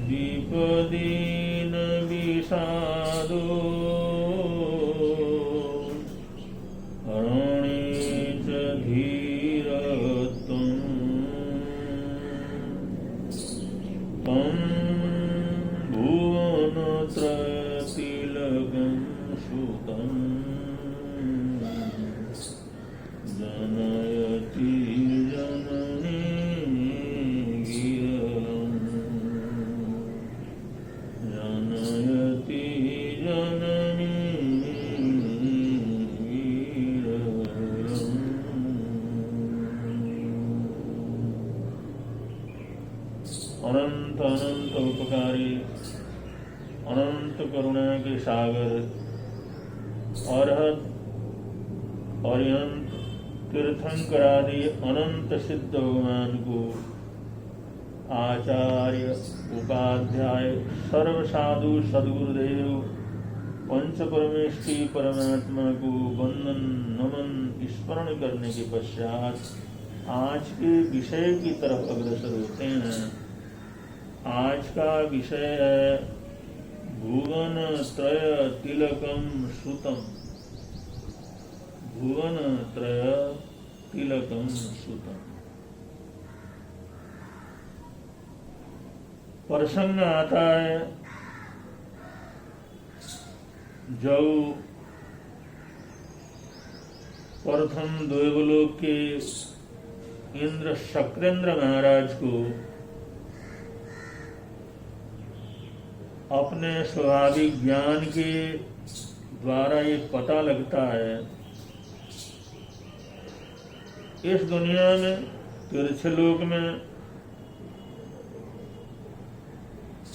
विपदीन विषादो हरणे च धीरत्वं तं भुवनत्रयतिलकं सुतं जनयति जननी गिरं जनयति जननी गिरं। अनंत अनंत उपकारी अनंत करुणा के सागर अरहत अरिहंत तीर्थंकरादि अनंत सिद्ध भगवान को आचार्य उपाध्याय सर्व साधु सद्गुरुदेव पंच परमेष्टि परमात्मा को वंदन नमन स्मरण करने के पश्चात आज के विषय की तरफ अग्रसर होते हैं। आज का विषय है भुवन त्रय तिलकम सुतम। भुवन त्रय तिलकम सुतम। प्रसंग आता है जब प्रथम देवलोक के इंद्र शक्रेंद्र महाराज को अपने स्वाभाविक ज्ञान के द्वारा ये पता लगता है इस दुनिया में तीर्थलोक में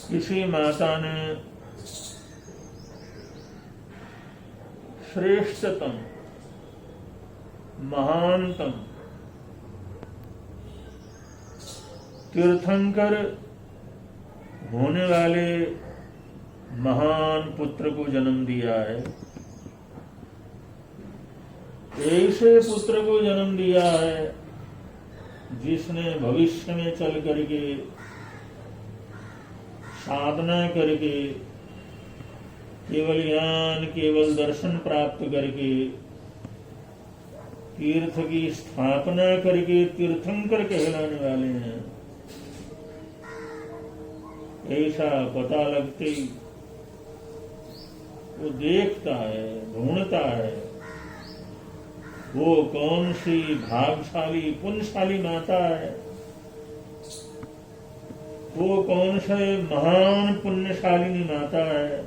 किसी माता ने श्रेष्ठतम महानतम तीर्थंकर होने वाले महान पुत्र को जन्म दिया है। ऐसे पुत्र को जन्म दिया है जिसने भविष्य में चल करके साधना करके केवल ज्ञान केवल दर्शन प्राप्त करके तीर्थ की स्थापना करके तीर्थंकर कहलाने वाले हैं। ऐसा पता लगते ही वो देखता है ढूंढता है वो कौन सी भागशाली पुण्यशाली माता है वो कौन सा महान पुण्यशालिनी माता है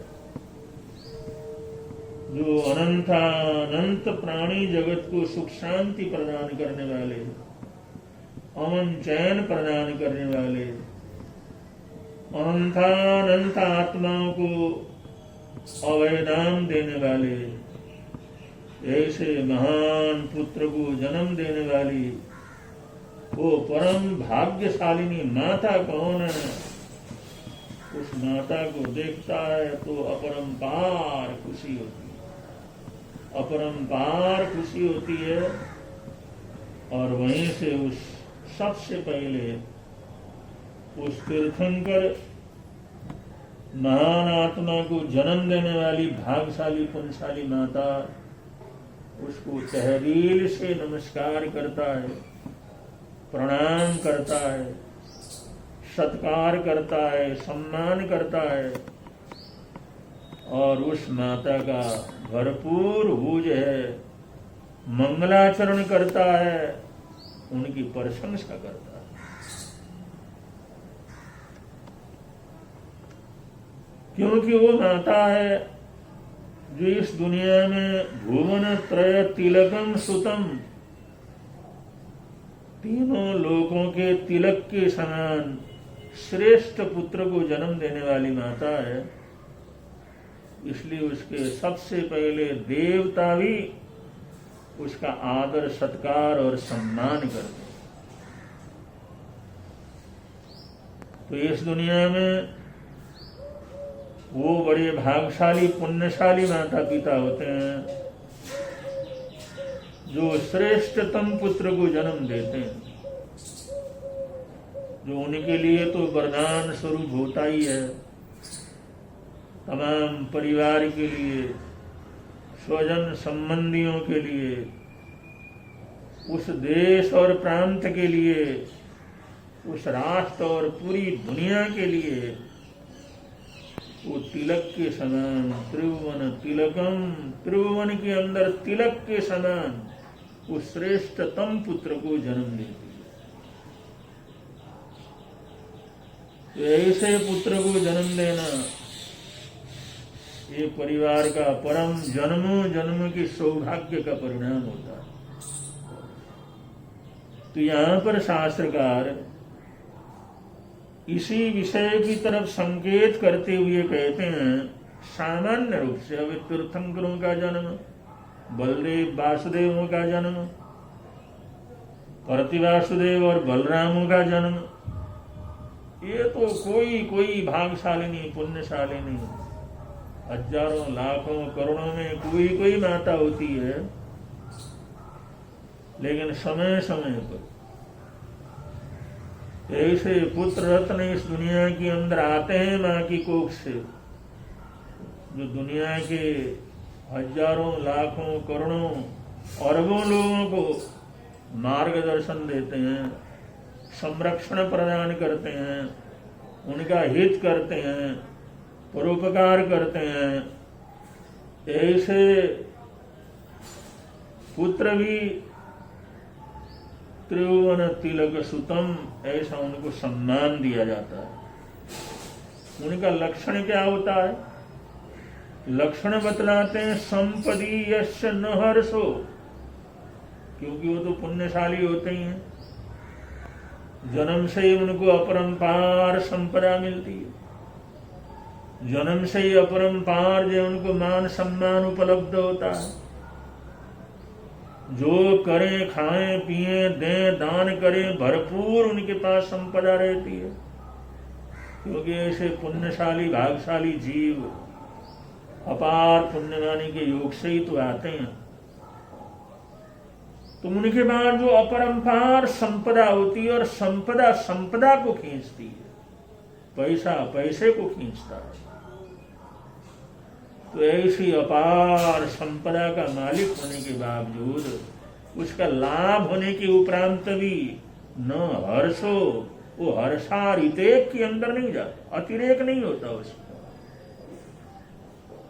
जो अनंत प्राणी जगत को सुख शांति प्रदान करने वाले, अमन चैन प्रदान करने वाले, अनंत आत्माओं को अवयदान देने वाले, ऐसे महान पुत्र को जन्म देने वाली वो परम भाग्यशालिनी माता कौन है? उस माता को देखता है तो अपरंपार खुशी होती है, अपरंपार खुशी होती है। और वहीं से उस सबसे पहले उस तीर्थंकर महान आत्मा को जन्म देने वाली भाग्यशाली पुण्यशाली माता उसको तहदील से नमस्कार करता है, प्रणाम करता है, सत्कार करता है, सम्मान करता है और उस माता का भरपूर पूज है, मंगलाचरण करता है, उनकी प्रशंसा करता है। क्योंकि वो माता है जो इस दुनिया में भुवन त्रय तिलकम सुतम, तीनों लोकों के तिलक के समान श्रेष्ठ पुत्र को जन्म देने वाली माता है। इसलिए उसके सबसे पहले देवता भी उसका आदर सत्कार और सम्मान करते हैं। तो इस दुनिया में वो बड़े भाग्यशाली पुण्यशाली माता पिता होते हैं जो श्रेष्ठतम पुत्र को जन्म देते हैं, जो उनके लिए तो वरदान स्वरूप होता ही है। तमाम परिवार के लिए, स्वजन संबंधियों के लिए, उस देश और प्रांत के लिए, उस राष्ट्र और पूरी दुनिया के लिए वो तिलक के समान, त्रिभुवन तिलकम, त्रिभुवन के अंदर तिलक के समान उस श्रेष्ठतम पुत्र को जन्म देती है। ऐसे पुत्र को जन्म देना ये परिवार का परम जन्मों जन्म की सौभाग्य का परिणाम होता है। तो यहाँ पर शास्त्रकार इसी विषय की तरफ संकेत करते हुए कहते हैं, सामान्य रूप से अब तीर्थंकरों का जन्म, बलदेव वासुदेवों का जन्म, प्रतिवासुदेव और बलरामों का जन्म, ये तो कोई भाग्यशालिनी पुण्यशालिनी हजारों लाखों करोड़ों में कोई माता होती है। लेकिन समय समय पर ऐसे पुत्र रत्न इस दुनिया के अंदर आते हैं माँ की कोख से, जो दुनिया के हजारों लाखों करोड़ों अरबों लोगों को मार्गदर्शन देते हैं, संरक्षण प्रदान करते हैं, उनका हित करते हैं, परोपकार करते हैं। ऐसे पुत्र भी त्रिभुवन तिलक सुतम, ऐसा उनको सम्मान दिया जाता है। उनका लक्षण क्या होता है? लक्षण बतलाते हैं, संपदी यस्य न हर्षो, क्योंकि वो तो पुण्यशाली होते ही हैं, जन्म से ही उनको अपरंपार संपदा मिलती है, जन्म से ही अपरंपार जो उनको मान सम्मान उपलब्ध होता है। जो करें, खाएं, पिए, दें, दान करें, भरपूर उनके पास संपदा रहती है, क्योंकि ऐसे पुण्यशाली भाग्यशाली जीव अपार पुण्यवानी के योग से ही तो आते हैं। तो उनके बाद जो अपरंपार संपदा होती है, और संपदा संपदा को खींचती है, पैसा पैसे को खींचता है। तो ऐसी अपार संपदा का मालिक होने के बावजूद, उसका लाभ होने के उपरांत भी न हर्षो, वो हर्षारितेक के अंदर नहीं जाता, अतिरेक नहीं होता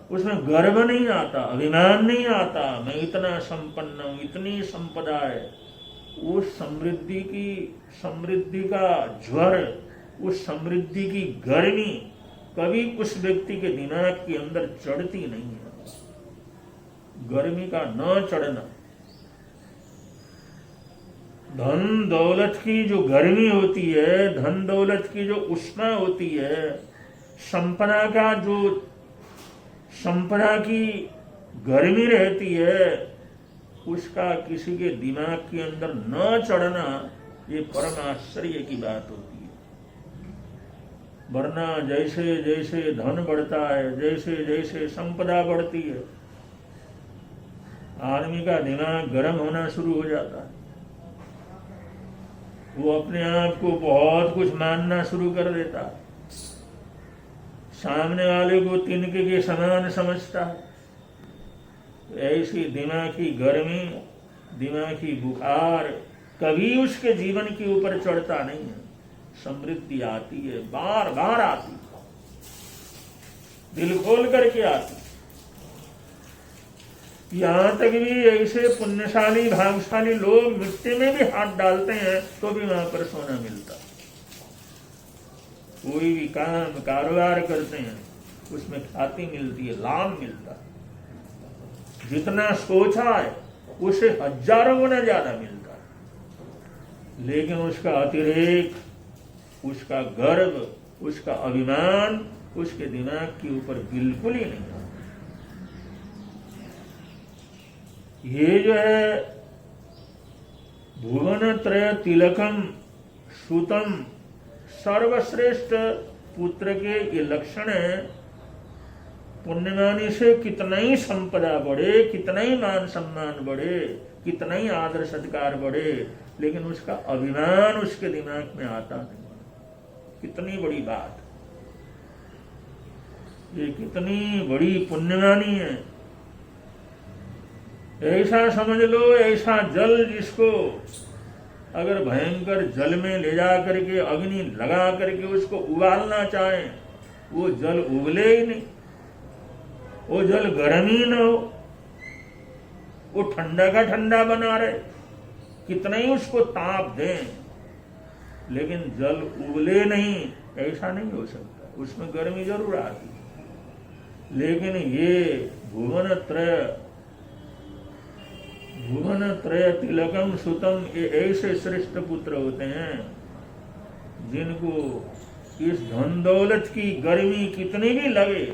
उसमें गर्व नहीं आता, अभिमान नहीं आता, मैं इतना संपन्न हूं, इतनी संपदा है। उस समृद्धि का ज्वर उस समृद्धि की गर्मी कभी उस व्यक्ति के दिमाग के अंदर चढ़ती नहीं है। गर्मी का न चढ़ना, धन दौलत की जो गर्मी होती है, धन दौलत की जो उष्मा होती है, संपदा की गर्मी रहती है, उसका किसी के दिमाग के अंदर न चढ़ना, ये परम आश्चर्य की बात होती है। वरना जैसे जैसे धन बढ़ता है, जैसे जैसे संपदा बढ़ती है, आदमी का दिमाग गर्म होना शुरू हो जाता है। वो अपने आप को बहुत कुछ मानना शुरू कर देता है, सामने वाले को तिनके के समान समझता है। ऐसी दिमागी गर्मी, दिमागी बुखार कभी उसके जीवन के ऊपर चढ़ता नहीं है। समृद्धि आती है, बार बार आती है, दिल खोल करके आती। यहां तक भी ऐसे पुण्यशाली भागशाली लोग मिट्टी में भी हाथ डालते हैं तो भी वहां पर सोना मिलता। कोई भी काम कारोबार करते हैं उसमें ख्याति मिलती है, लाभ मिलता है। जितना सोचा है उसे हजारों गुना ज्यादा मिलता है। लेकिन उसका अतिरेक, उसका गर्व, उसका अभिमान उसके दिमाग के ऊपर बिल्कुल ही नहीं है। ये जो है भुवन त्रय तिलकम सुतम, सर्वश्रेष्ठ पुत्र के ये लक्षण है। पुण्यमानी से कितना ही संपदा बढ़े, कितना ही मान सम्मान बढ़े, कितना ही आदर सत्कार बढ़े, लेकिन उसका अभिमान उसके दिमाग में आता नहीं। कितनी बड़ी बात, ये कितनी बड़ी पुण्यमानी है। ऐसा समझ लो, ऐसा जल जिसको अगर भयंकर जल में ले जा करके अग्नि लगा करके उसको उबालना चाहे, वो जल उबले ही नहीं, वो जल गर्म ही न हो, वो ठंडा का ठंडा बना रहे, कितना ही उसको ताप दें, लेकिन जल उबले नहीं, ऐसा नहीं हो सकता। उसमें गर्मी जरूर आती है। लेकिन ये भुवन त्रय तिलकम सुतम, ये ऐसे श्रेष्ठ पुत्र होते हैं जिनको इस धन दौलत की गर्मी कितनी भी लगे,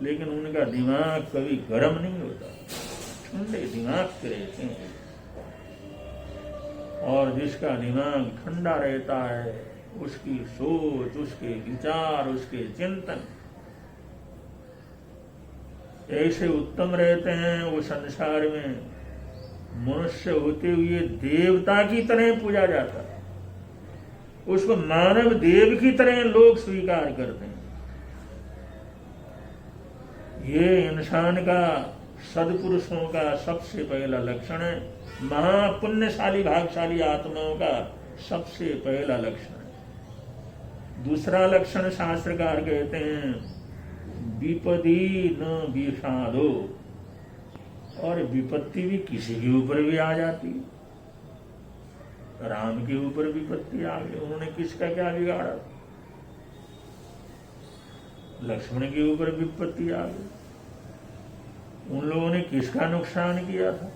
लेकिन उनका दिमाग कभी गर्म नहीं होता, ठंडे दिमाग से रहते हैं। और जिसका दिमाग ठंडा रहता है, उसकी सोच, उसके विचार, उसके चिंतन ऐसे उत्तम रहते हैं, वो संसार में मनुष्य होते हुए देवता की तरह पूजा जाता है, उसको मानव देव की तरह लोग स्वीकार करते हैं। ये इंसान का, सदपुरुषों का सबसे पहला लक्षण है। महापुण्यशाली भागशाली आत्माओं का सबसे पहला लक्षण है। दूसरा लक्षण शास्त्रकार कहते हैं विपदी न विषादो, और विपत्ति भी किसी के ऊपर भी आ जाती है। राम के ऊपर विपत्ति आ गई, उन्होंने किसका क्या बिगाड़ा? लक्ष्मण के ऊपर विपत्ति आ गई, उन लोगों ने किसका नुकसान किया था?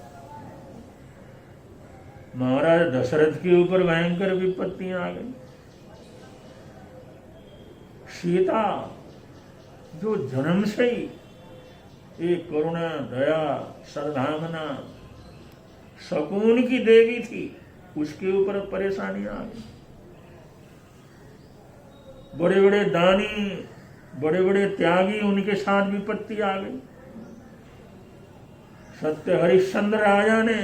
महाराज दशरथ के ऊपर भयंकर विपत्तियां आ गई। सीता जो जन्म से ही एक करुणा, दया, सद्भावना, सकून की देवी थी, उसके ऊपर परेशानी आ गई। बड़े बड़े दानी, बड़े बड़े त्यागी, उनके साथ विपत्ति आ गई। सत्य हरिश्चंद्र राजा ने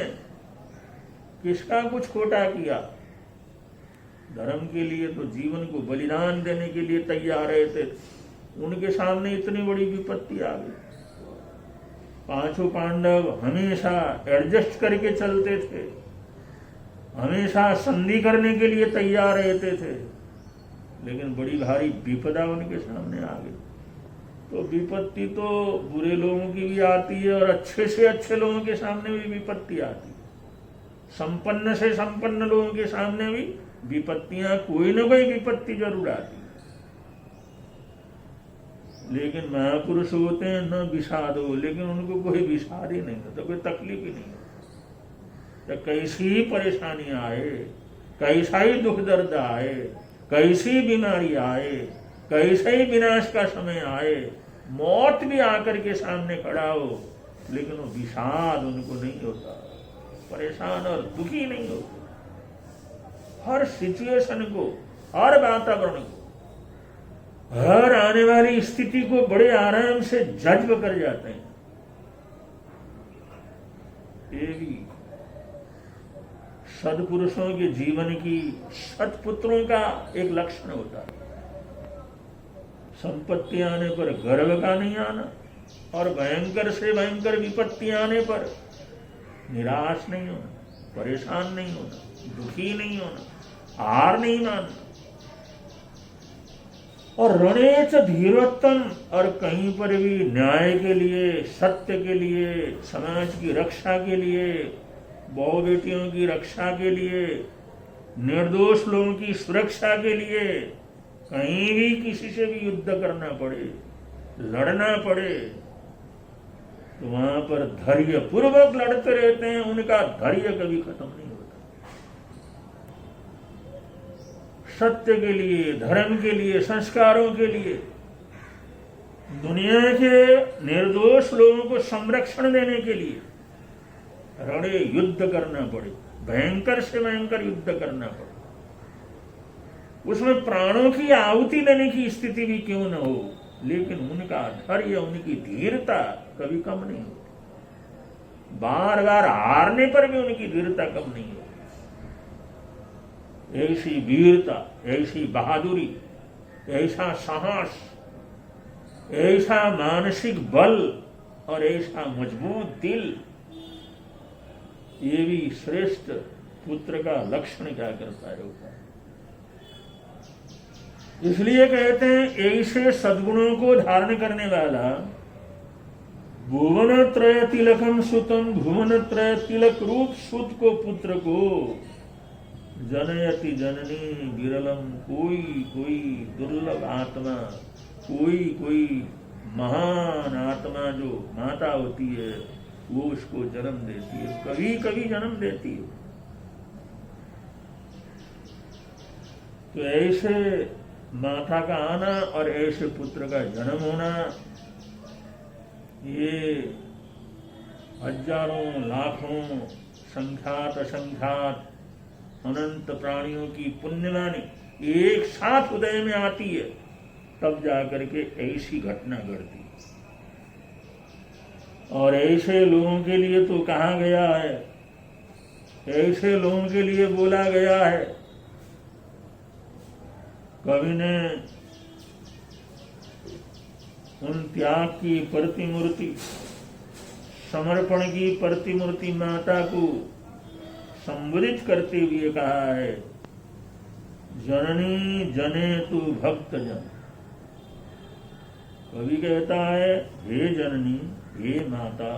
किसका कुछ खोटा किया? धर्म के लिए तो जीवन को बलिदान देने के लिए तैयार रहते, उनके सामने इतनी बड़ी विपत्ति आ गई। पांचों पांडव हमेशा एडजस्ट करके चलते थे, हमेशा संधि करने के लिए तैयार रहते थे, लेकिन बड़ी भारी विपदा उनके सामने आ गई। तो विपत्ति तो बुरे लोगों की भी आती है और अच्छे से अच्छे लोगों के सामने भी विपत्ति आती है। संपन्न से संपन्न लोगों के सामने भी विपत्तियां कोई ना कोई विपत्ति जरूर आती है, लेकिन महापुरुष होते हैं न विषाद हो, लेकिन उनको कोई विषाद ही नहीं होता, कोई तकलीफ ही नहीं होती। तो कैसी ही परेशानी आए, कैसा ही दुख दर्द आए, कैसी बीमारी आए, कैसे ही विनाश का समय आए, मौत भी आकर के सामने खड़ा हो, लेकिन वो विषाद उनको नहीं होता, परेशान और दुखी नहीं होते। हर सिचुएशन को, हर वातावरण को, हर आने वाली स्थिति को बड़े आराम से जज्ब कर जाते हैं। ये भी सदपुरुषों के जीवन की, सत्पुत्रों का एक लक्षण होता है। संपत्ति आने पर गर्व का नहीं आना, और भयंकर से भयंकर विपत्ति आने पर निराश नहीं होना, परेशान नहीं होना, दुखी नहीं होना, हार नहीं मानना। और रणेच धीरोत्तम, और कहीं पर भी न्याय के लिए, सत्य के लिए, समाज की रक्षा के लिए, बहु बेटियों की रक्षा के लिए, निर्दोष लोगों की सुरक्षा के लिए, कहीं भी किसी से भी युद्ध करना पड़े, लड़ना पड़े, तो वहां पर धैर्य पूर्वक लड़ते रहते हैं। उनका धैर्य कभी खत्म नहीं होता। सत्य के लिए, धर्म के लिए, संस्कारों के लिए, दुनिया के निर्दोष लोगों को संरक्षण देने के लिए रणे युद्ध करना पड़े, भयंकर से भयंकर युद्ध करना पड़े, उसमें प्राणों की आहुति देने की स्थिति भी क्यों न हो, लेकिन उनका धैर्य, उनकी धीरता कभी कम नहीं होती। बार बार हारने पर भी उनकी धीरता कम नहीं होती। ऐसी वीरता, ऐसी बहादुरी, ऐसा साहस, ऐसा मानसिक बल और ऐसा मजबूत दिल, ये भी श्रेष्ठ पुत्र का लक्षण क्या करता है, होता है। इसलिए कहते हैं ऐसे सद्गुणों को धारण करने वाला भुवन त्रय तिलकम सुतम, भुवन त्रय तिलक रूप सुत को, पुत्र को जनयति जननी विरलम, कोई कोई दुर्लभ आत्मा, कोई कोई महान आत्मा जो माता होती है वो उसको जन्म देती है, कभी कभी जन्म देती है। तो ऐसे माता का आना और ऐसे पुत्र का जन्म होना, ये हजारों लाखों संख्यात असंख्यात अनंत प्राणियों की पुण्यवानी एक साथ उदय में आती है, तब जाकर के ऐसी घटना घटती है। और ऐसे लोगों के लिए तो कहा गया है, ऐसे लोगों के लिए बोला गया है। कवि ने उन त्याग की प्रतिमूर्ति, समर्पण की प्रतिमूर्ति माता को संबोधित करते हुए कहा है, जननी जने तु भक्त जन। कवि कहता है, हे जननी, हे माता,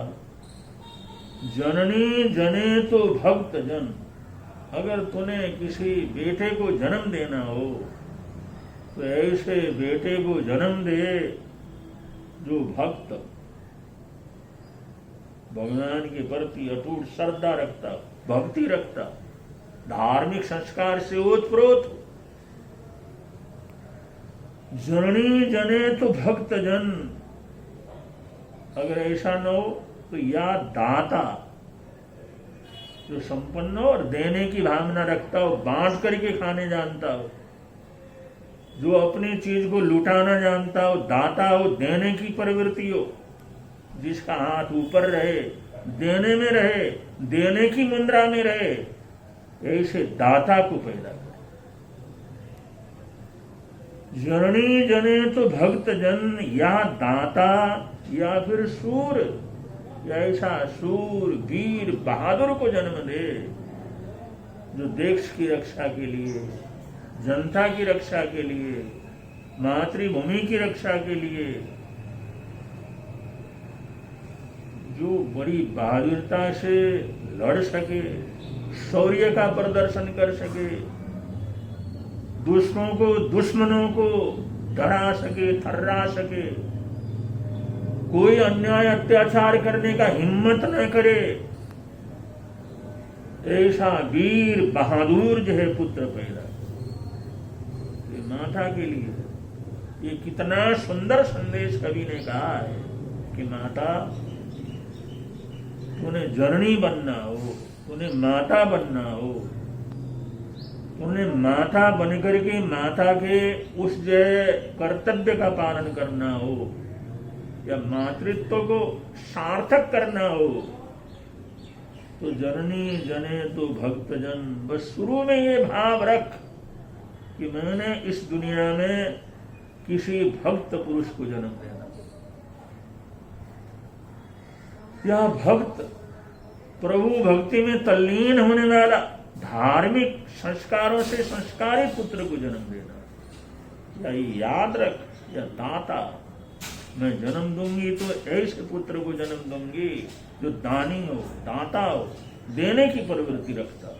जननी जने तो भक्त जन। अगर तूने किसी बेटे को जन्म देना हो तो ऐसे बेटे को जन्म दे जो भक्त, भगवान के प्रति अटूट श्रद्धा रखता, भक्ति रखता, धार्मिक संस्कार से ओतप्रोत। जननी जने तो भक्त जन। अगर ऐसा न हो तो या दाता, जो संपन्न हो और देने की भावना रखता हो, बांट करके खाने जानता हो, जो अपनी चीज को लुटाना जानता हो, दाता हो, देने की प्रवृत्ति हो, जिसका हाथ ऊपर रहे, देने में रहे, देने की मुद्रा में रहे, ऐसे दाता को पैदा करे। जननी जने तो भक्त जन, या दाता या फिर सूर, या ऐसा सूर वीर बहादुर को जन्म दे जो देश की रक्षा के लिए, जनता की रक्षा के लिए, मातृभूमि की रक्षा के लिए, जो बड़ी बहादुरता से लड़ सके, शौर्य का प्रदर्शन कर सके, दूसरों को, दुश्मनों को डरा सके, थर्रा सके, कोई अन्याय अत्याचार करने का हिम्मत न करे, ऐसा वीर बहादुर जो है पुत्र पैदा। ये माता के लिए ये कितना सुंदर संदेश कवि ने कहा है कि माता, तूने जननी बनना हो, तूने माता बनना हो, तूने माता बनकर के माता के उस जो कर्तव्य का पालन करना हो या मातृत्व को सार्थक करना हो, तो जननी जने तो भक्तजन, बस शुरू में ये भाव रख कि मैंने इस दुनिया में किसी भक्त पुरुष को जन्म देना। यह भक्त, प्रभु भक्ति में तल्लीन होने वाला, धार्मिक संस्कारों से संस्कारित पुत्र को जन्म देना। या याद रख, या दाता, मैं जन्म दूंगी तो ऐसे पुत्र को जन्म दूंगी जो दानी हो, दाता हो, देने की प्रवृत्ति रखता हो।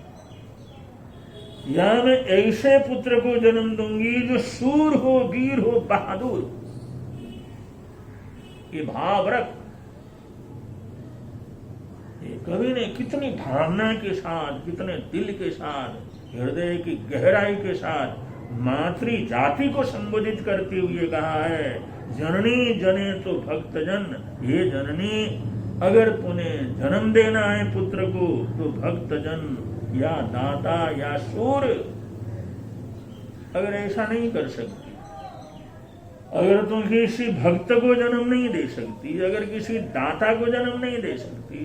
या मैं ऐसे पुत्र को जन्म दूंगी जो शूर हो, वीर हो, बहादुर। ये भाव रख। ये कवि ने कितनी भावना के साथ, कितने दिल के साथ, हृदय की गहराई के साथ मातृ जाति को संबोधित करते हुए कहा है, जननी जने तो भक्तजन। ये जननी, अगर तूने जन्म देना है पुत्र को तो भक्तजन या दाता या शूर, अगर ऐसा नहीं कर सकती, अगर तुम किसी भक्त को जन्म नहीं दे सकती, अगर किसी दाता को जन्म नहीं दे सकती,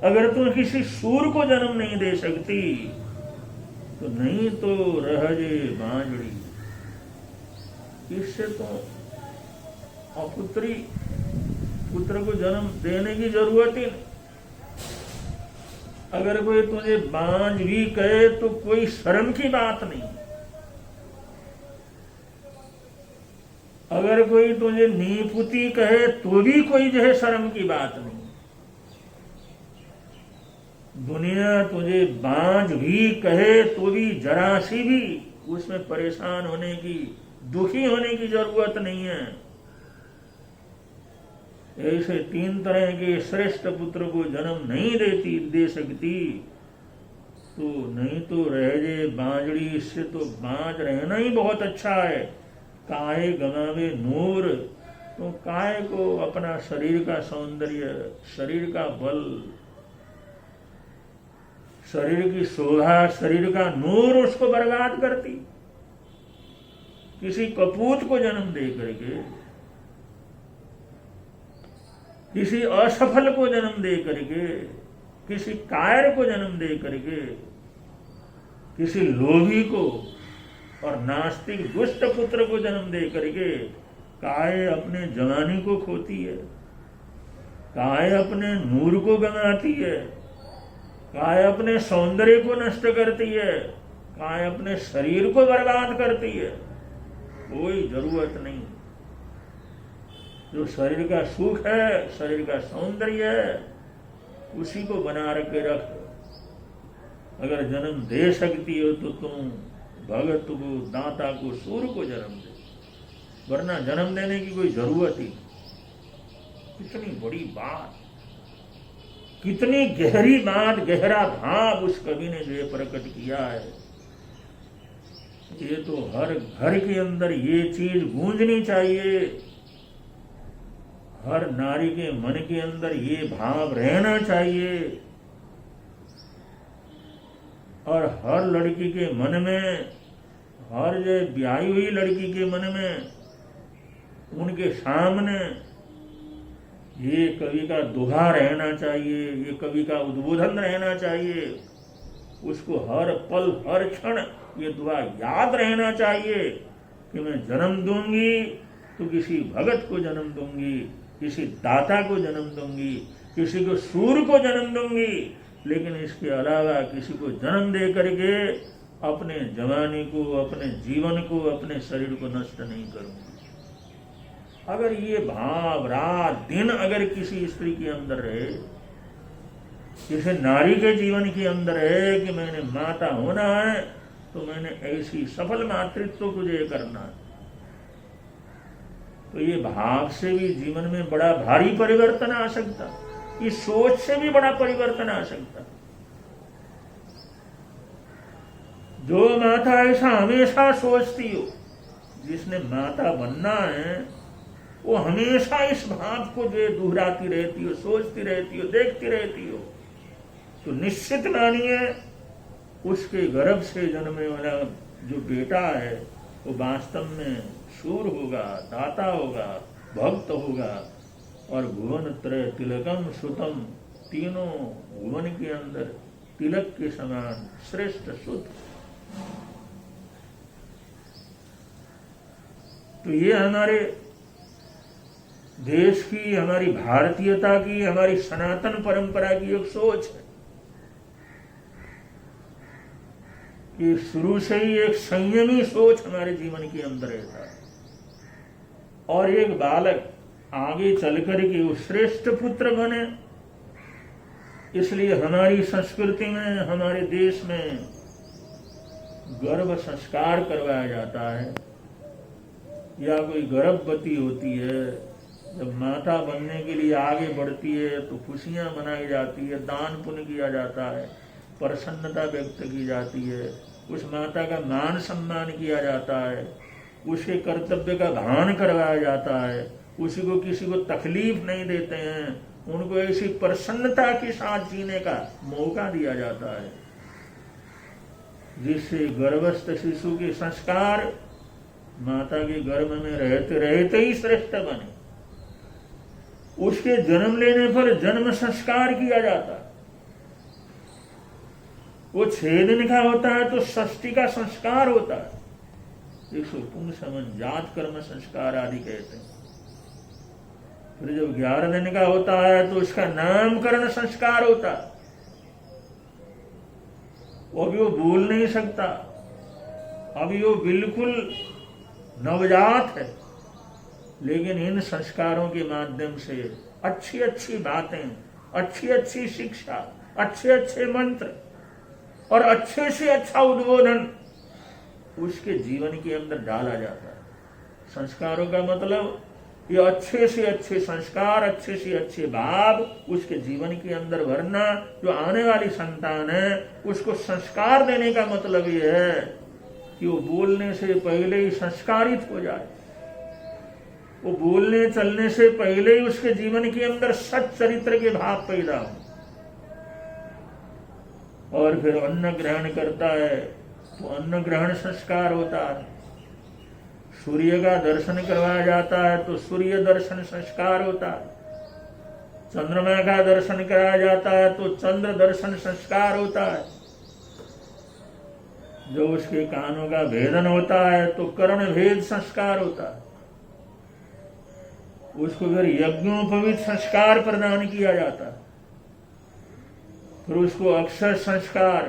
अगर तुम किसी शूर को जन्म नहीं दे सकती, तो नहीं तो रहजे बांझड़ी। इससे तो अपुत्री पुत्र को जन्म देने की जरूरत ही नहीं। अगर कोई तुझे बांझ भी कहे तो कोई शर्म की बात नहीं। अगर कोई तुझे नीपुती कहे तो भी कोई जो है शर्म की बात नहीं। दुनिया तुझे बांझ भी कहे तो भी जरा सी भी उसमें परेशान होने की, दुखी होने की जरूरत नहीं है। ऐसे तीन तरह के श्रेष्ठ पुत्र को जन्म नहीं दे सकती, तो नहीं तो रह जे बांझड़ी। इससे तो बांझ रहना ही बहुत अच्छा है। काहे गंवावे नूर, तो काहे को अपना शरीर का सौंदर्य, शरीर का बल, शरीर की शोभा, शरीर का नूर उसको बर्बाद करती। किसी कपूत को जन्म दे करके, किसी असफल को जन्म दे करके, किसी कायर को जन्म दे करके, किसी लोभी को और नास्तिक दुष्ट पुत्र को जन्म दे करके काहे अपने जवानी को खोती है, काहे अपने नूर को गंवाती है, काहे अपने सौंदर्य को नष्ट करती है, काहे अपने शरीर को बर्बाद करती है। कोई जरूरत नहीं। जो शरीर का सुख है, शरीर का सौंदर्य है, उसी को बना के रख। अगर जन्म दे सकती हो तो तुम भगत को, दाता को, सूर को जन्म दे, वरना जन्म देने की कोई जरूरत ही नहीं। कितनी बड़ी बात, कितनी गहरी बात, गहरा भाव उस कवि ने जो प्रकट किया है। ये तो हर घर के अंदर ये चीज गूंजनी चाहिए। हर नारी के मन के अंदर ये भाव रहना चाहिए, और हर लड़की के मन में, हर जो ब्याही हुई लड़की के मन में, उनके सामने ये कवि का दोहा रहना चाहिए, ये कवि का उद्बोधन रहना चाहिए। उसको हर पल, हर क्षण ये दुआ याद रहना चाहिए कि मैं जन्म दूंगी तो किसी भगत को जन्म दूंगी, किसी दाता को जन्म दूंगी, किसी को सूर को जन्म दूंगी, लेकिन इसके अलावा किसी को जन्म दे करके अपने जवानी को, अपने जीवन को, अपने शरीर को नष्ट नहीं करूंगी। अगर ये भाव रात दिन अगर किसी स्त्री के अंदर रहे, किसी नारी के जीवन के अंदर है कि मैंने माता होना है, तो मैंने ऐसी सफल मातृत्व तुझे करना है। तो ये भाव से भी जीवन में बड़ा भारी परिवर्तन आ सकता, इस सोच से भी बड़ा परिवर्तन आ सकता। जो माता ऐसा हमेशा सोचती हो, जिसने माता बनना है, वो हमेशा इस भाव को जो दोहराती रहती हो, सोचती रहती हो, देखती रहती हो, तो निश्चित मानिए उसके गर्भ से जन्मे वाला जो बेटा है वो वास्तव में शूर होगा, दाता होगा, भक्त होगा, और भुवन त्रय तिलकम सुतम, तीनों भुवन के अंदर तिलक के समान श्रेष्ठ सुत। तो ये हमारे देश की, हमारी भारतीयता की, हमारी सनातन परंपरा की एक सोच है कि शुरू से ही एक संयमी सोच हमारे जीवन के अंदर रहता है, और एक बालक आगे चलकर के वो श्रेष्ठ पुत्र बने। इसलिए हमारी संस्कृति में, हमारे देश में गर्भ संस्कार करवाया जाता है, या कोई गर्भवती होती है, जब माता बनने के लिए आगे बढ़ती है तो खुशियां मनाई जाती है, दान पुण्य किया जाता है, प्रसन्नता व्यक्त की जाती है, उस माता का मान सम्मान किया जाता है, उसके कर्तव्य का भान करवाया जाता है, उसी को किसी को तकलीफ नहीं देते हैं, उनको ऐसी प्रसन्नता के साथ जीने का मौका दिया जाता है, जिससे गर्भस्थ शिशु के संस्कार माता के गर्भ में रहते रहते ही श्रेष्ठ बने। उसके जन्म लेने पर जन्म संस्कार किया जाता है। वो 6 दिन का होता है तो षष्ठी का संस्कार होता है, जिसको पुंसवन जात कर्म संस्कार आदि कहते हैं। फिर जब 11 दिन का होता है तो उसका नामकरण संस्कार होता है। अभी वो बोल नहीं सकता, अभी वो बिल्कुल नवजात है, लेकिन इन संस्कारों के माध्यम से अच्छी अच्छी बातें, अच्छी अच्छी शिक्षा, अच्छे अच्छे मंत्र और अच्छे से अच्छा उद्बोधन उसके जीवन के अंदर डाला जाता है। संस्कारों का मतलब ये अच्छे से अच्छे संस्कार, अच्छे से अच्छे भाव उसके जीवन के अंदर भरना। जो आने वाली संतान है उसको संस्कार देने का मतलब ये है कि वो बोलने से पहले ही संस्कारित हो जाए, वो बोलने चलने से पहले ही उसके जीवन के अंदर सच्च चरित्र के भाव पैदा हो। और फिर अन्न ग्रहण करता है तो अन्न ग्रहण संस्कार होता है। सूर्य का दर्शन करवाया जाता है तो सूर्य दर्शन संस्कार होता है। चंद्रमा का दर्शन कराया जाता है तो चंद्र दर्शन संस्कार होता है। जो उसके कानों का भेदन होता है तो कर्ण भेद संस्कार होता है। उसको फिर यज्ञोपवीत संस्कार प्रदान किया जाता है। फिर उसको अक्षर संस्कार,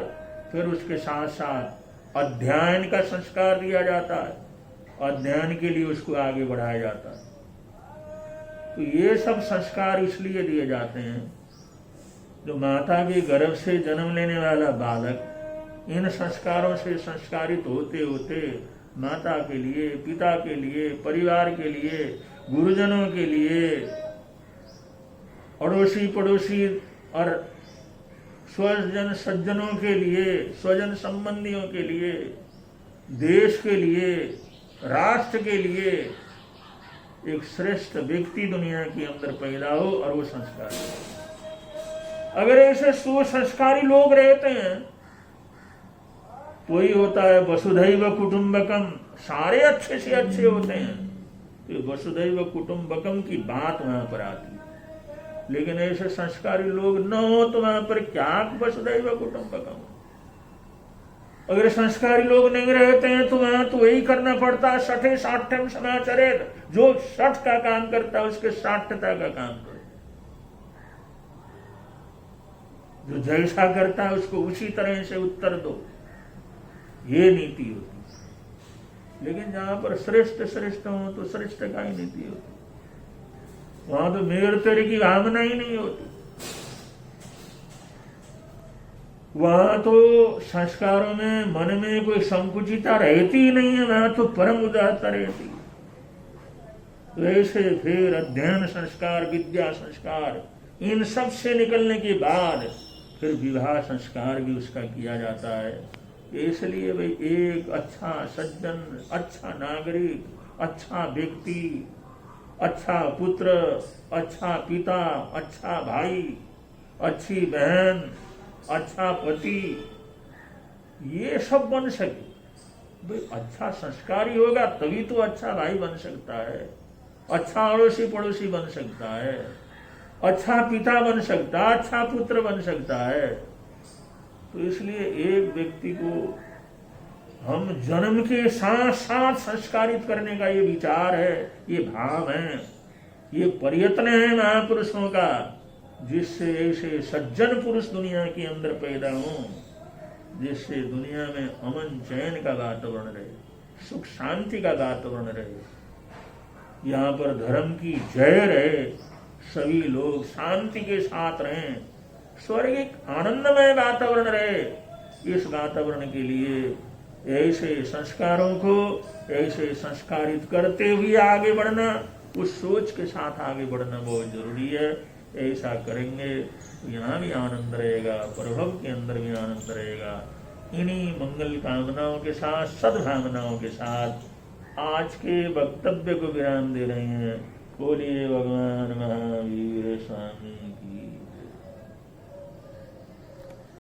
फिर उसके साथ साथ अध्ययन का संस्कार दिया जाता है। अध्ययन के लिए उसको आगे बढ़ाया जाता है। तो ये सब संस्कार इसलिए दिए जाते हैं, जो माता के गर्भ से जन्म लेने वाला बालक इन संस्कारों से संस्कारित होते होते माता के लिए, पिता के लिए, परिवार के लिए, गुरुजनों के लिए, अड़ोसी पड़ोसी और स्वजन सज्जनों के लिए, स्वजन संबंधियों के लिए, देश के लिए, राष्ट्र के लिए एक श्रेष्ठ व्यक्ति दुनिया के अंदर पैदा हो, और वो संस्कार। अगर ऐसे सुसंस्कारी लोग रहते हैं तो ही होता है वसुधैव कुटुंबकम, सारे अच्छे से अच्छे होते हैं। तो वसुधैव कुटुंबकम की बात वहां पर आती है। लेकिन ऐसे संस्कारी लोग न हो तो वहां पर क्या वसुधैव कुटुंबकम। अगर संस्कारी लोग नहीं रहते हैं तो वहां तो वही करना पड़ता है, सठे साठ्यम समाचरेत। जो सठ का काम करता है उसके साठ्यता का काम करो, जो जैसा करता है उसको उसी तरह से उत्तर दो, ये नीति होती। लेकिन जहां पर श्रेष्ठ श्रेष्ठ हो तो श्रेष्ठ का ही नीति होती, वहां तो मेरे तेरे की भावना ही नहीं होती। वहां तो संस्कारों में मन में कोई संकुचिता रहती ही नहीं है, वहां तो परम उदारता रहती है। वैसे फिर अध्ययन संस्कार, विद्या संस्कार, इन सब से निकलने के बाद फिर विवाह संस्कार भी उसका किया जाता है। इसलिए भाई एक अच्छा सज्जन, अच्छा नागरिक, अच्छा व्यक्ति, अच्छा पुत्र, अच्छा पिता, अच्छा भाई, अच्छी बहन, अच्छा पति, ये सब बन सके। भाई अच्छा संस्कारी होगा तभी तो अच्छा भाई बन सकता है, अच्छा अड़ोसी पड़ोसी बन सकता है, अच्छा पिता बन सकता है, अच्छा पुत्र बन सकता है। तो इसलिए एक व्यक्ति को हम जन्म के साथ साथ संस्कारित करने का ये विचार है, ये भाव है, ये प्रयत्न है महापुरुषों का, जिससे ऐसे सज्जन पुरुष दुनिया के अंदर पैदा हों, जिससे दुनिया में अमन चैन का वातावरण रहे, सुख शांति का वातावरण रहे, यहाँ पर धर्म की जय रहे, सभी लोग शांति के साथ रहें, स्वर्गिक आनंदमय वातावरण रहे। इस वातावरण के लिए ऐसे संस्कारों को ऐसे संस्कारित करते हुए आगे बढ़ना, उस सोच के साथ आगे बढ़ना बहुत जरूरी है। ऐसा करेंगे तो यहाँ भी आनंद रहेगा, प्रभव के अंदर भी आनंद रहेगा। इन्हीं मंगल कामनाओं के साथ, सद्भावनाओं के साथ आज के वक्तव्य को विराम दे रहे हैं। बोलिए भगवान महावीर स्वामी की।